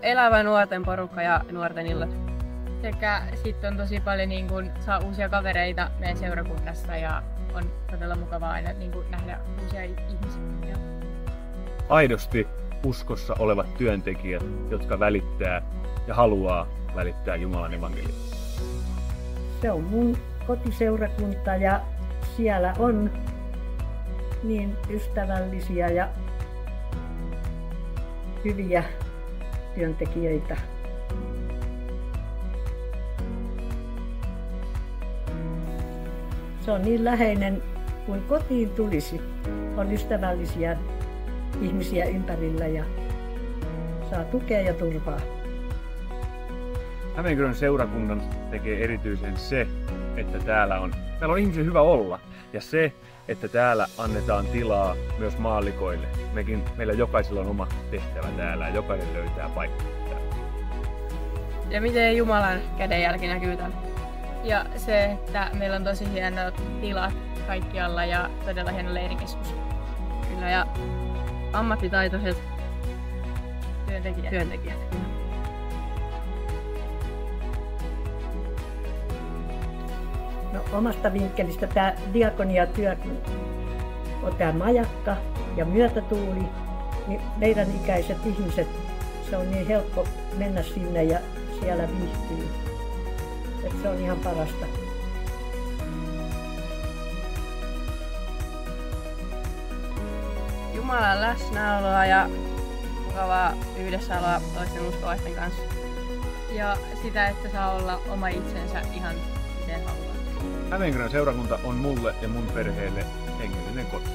Elävä nuorten porukka ja nuorten illat. Sekä sitten on tosi paljon saa uusia kavereita meidän seurakunnasta ja on todella mukavaa aina nähdä uusia ihmisiä. Aidosti uskossa olevat työntekijät, jotka välittää ja haluaa välittää Jumalan evankeliumia. Se on mun kotiseurakunta ja siellä on niin ystävällisiä ja hyviä työntekijöitä. Se on niin läheinen kuin kotiin tulisi. On ystävällisiä ihmisiä ympärillä ja saa tukea ja turvaa. Hämeenkyrön seurakunnan tekee erityisen se, että täällä on ihmisen hyvä olla. Ja se, että täällä annetaan tilaa myös maallikoille. Meillä jokaisella on oma tehtävä täällä ja jokainen löytää paikkansa täällä. Ja miten Jumalan kädenjälki näkyy täällä? Ja se, että meillä on tosi hienot tilat kaikkialla ja todella hieno leirikeskus. Kyllä, ja ammattitaitoiset työntekijät. No, omasta vinkkelistä tämä diakoniatyö, kun on tämä majakka ja myötätuuli, niin meidän ikäiset ihmiset, se on niin helppo mennä sinne ja siellä viihtyy. Että se on ihan parasta. Jumalan läsnäoloa ja mukavaa yhdessäoloa toisten uskovaisten kanssa. Ja sitä, että saa olla oma itsensä ihan miten haluaa. Hämeenkyrön seurakunta on mulle ja mun perheelle hengellinen koti.